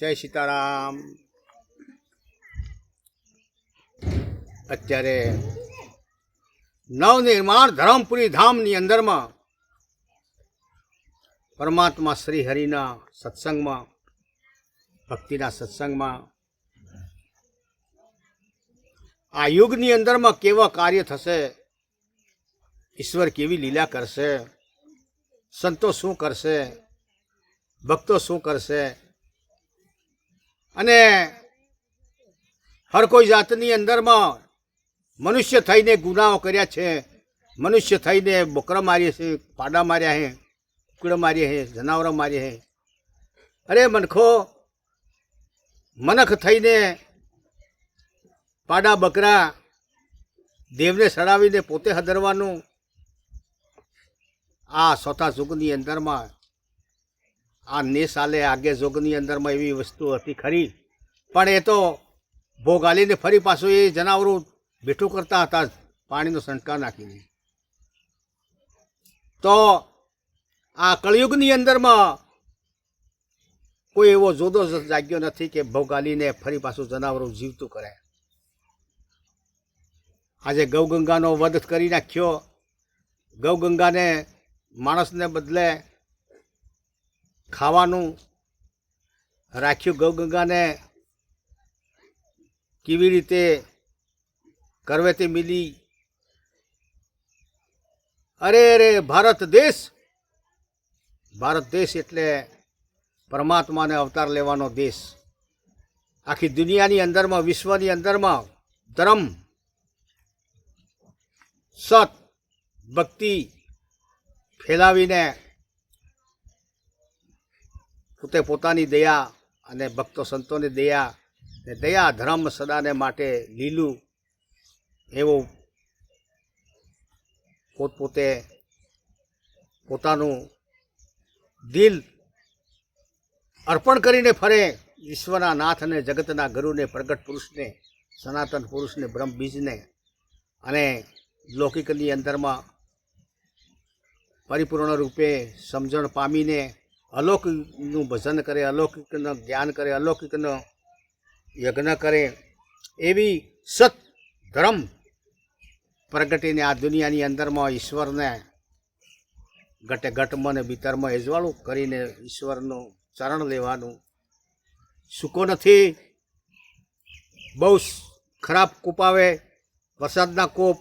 જય સીતારામ। અત્યારે નવનિર્માણ ધરમપુરી ધામની અંદરમાં પરમાત્મા શ્રી હરિના સત્સંગમાં, ભક્તિના સત્સંગમાં આ યુગની અંદરમાં કેવા કાર્ય થશે, ઈશ્વર કેવી લીલા કરશે, સંતો શું કરશે, ભક્તો શું કરશે, અને હર કોઈ જાતની અંદરમાં મનુષ્ય થઈને ગુનાઓ કર્યા છે, મનુષ્ય થઈને બકરા માર્યા છે, પાડા માર્યા છે, કુકડા માર્યા છે, જનાવરો માર્યા છે। અરે મનખો મનખ થઈને પાડા બકરા દેવને સડાવીને પોતે હદરવાનું આ ચોથા યુગની અંદરમાં આ ને સાલે આગે યુગની અંદરમાં એવી વસ્તુ હતી ખરી, પણ એ તો ભોગ આલીને ફરી પાછું એ જનાવરો બેઠું કરતા હતા પાણીનો છંટકાવ નાખીને। તો આ કળયુગની અંદરમાં કોઈ એવો જોદો જાગ્યો નથી કે ભોગ આલીને ફરી પાછું જનાવરો જીવતું કરે। આજે ગૌગંગાનો વધ કરી નાખ્યો, ગૌગંગાને માણસને બદલે ખાવાનું રાખ્યું, ગૌગંગાને કેવી રીતે કરવેતી મિલી। અરે અરે ભારત દેશ એટલે પરમાત્માને અવતાર લેવાનો દેશ। આખી દુનિયાની અંદરમાં, વિશ્વની અંદરમાં ધર્મ, સત, ભક્તિ ફેલાવીને પોતે પોતાની દયા અને ભક્તો સંતોની દયા ને દયા ધર્મ સદાને માટે લીલું એવું પોતપોતે પોતાનું દિલ અર્પણ કરીને ફરે વિશ્વના નાથ અને જગતના ગુરુને, પ્રગટ પુરુષને, સનાતન પુરુષને, બ્રહ્મ બીજને, અને લૌકિકની અંદરમાં પરિપૂર્ણ રૂપે સમજણ પામીને અલૌકિકનું ભજન કરે, અલૌકિકનું જ્ઞાન કરે, અલૌકિકનો યજ્ઞ કરે, એવી સત ધર્મ પ્રગટીને આ દુનિયાની અંદરમાં ઈશ્વરને ઘટે ઘટમાં ને ભીતરમાં એજવાળું કરીને ઈશ્વરનું ચરણ લેવાનું। સૂકો નથી, બહુ ખરાબ કોપ આવે, વરસાદના કોપ,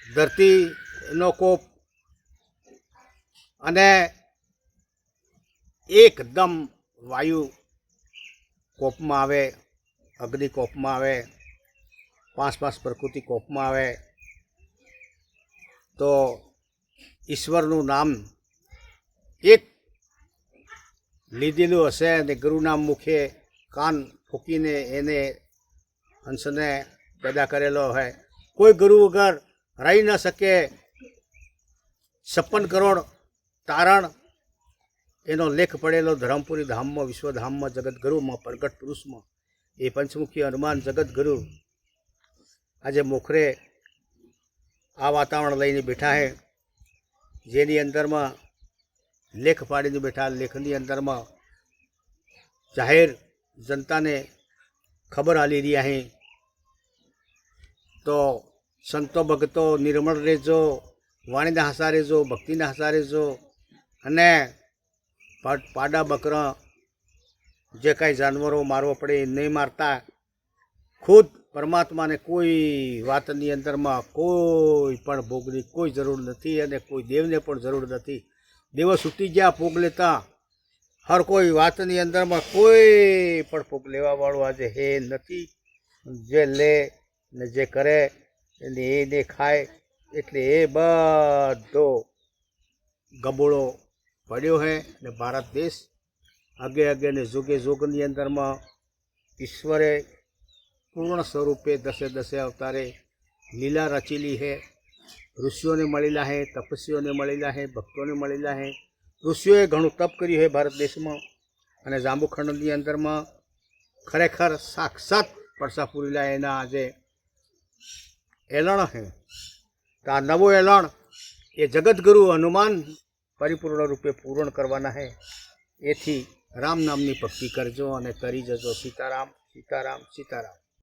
ધરતીનો કોપ, અને એકદમ વાયુ કોપમાં આવે, અગ્નિ કોપમાં આવે, પાંચ પ્રકૃતિ કોપમાં આવે, તો ઈશ્વરનું નામ એક લીધેલું હશે અને ગુરુના મુખે કાન ફૂંકીને એને હંસને પેદા કરેલો હોય। કોઈ ગુરુ વગર રહી ન શકે। 56 કરોડ તારણ એનો લેખ પડેલો ધરમપુરી ધામમાં, વિશ્વધામમાં, જગતગુરુમાં, પ્રગટ પુરુષમાં, એ પંચમુખી હનુમાન જગતગુરુ આજે મોખરે આ વાતાવરણ લઈને બેઠા છે, જેની અંદરમાં લેખ પાડીને બેઠા। લેખની અંદરમાં જાહેર જનતાને ખબર આલી રહ્યા છે। તો સંતો ભક્તો નિર્મળ રહેજો, વાણીના હસા રહેજો, ભક્તિના હસા રહેજો, અને પાડા બકરા જે કાંઈ જાનવરો મારવા પડે એ નહીં મારતા। ખુદ પરમાત્માને કોઈ વાતની અંદરમાં કોઈ પણ ભોગની કોઈ જરૂર નથી, અને કોઈ દેવને પણ જરૂર નથી। દેવો છૂટી ગયા ભોગ લેતા, હર કોઈ વાતની અંદરમાં કોઈ પણ ભોગ લેવાવાળું આજે હે નથી। જે લે ને જે કરે એને ખાય, એટલે એ બધો ગબોળો પડ્યો છે। ને ભારત દેશ આગે આગે ને જોગે જોગની અંદરમાં ઈશ્વરે પૂર્ણ સ્વરૂપે દસે દસે અવતારે લીલા રચેલી છે। ઋષિઓને મળેલા છે, તપસ્વીઓને મળેલા છે, ભક્તોને મળેલા છે। ઋષિઓએ ઘણું તપ કર્યું છે ભારત દેશમાં, અને જાંબુખંડની અંદરમાં ખરેખર સાક્ષાત પરસાપુરીલા એના આજે એલણ છે। તો આ નવો એલણ એ જગતગુરુ હનુમાન પરિપૂર્ણ રૂપે પૂર્ણ કરવાના છે। એથી રામ નામની ભક્તિ કરજો અને કરી જજો. સીતારામ સીતારામ સીતારામ.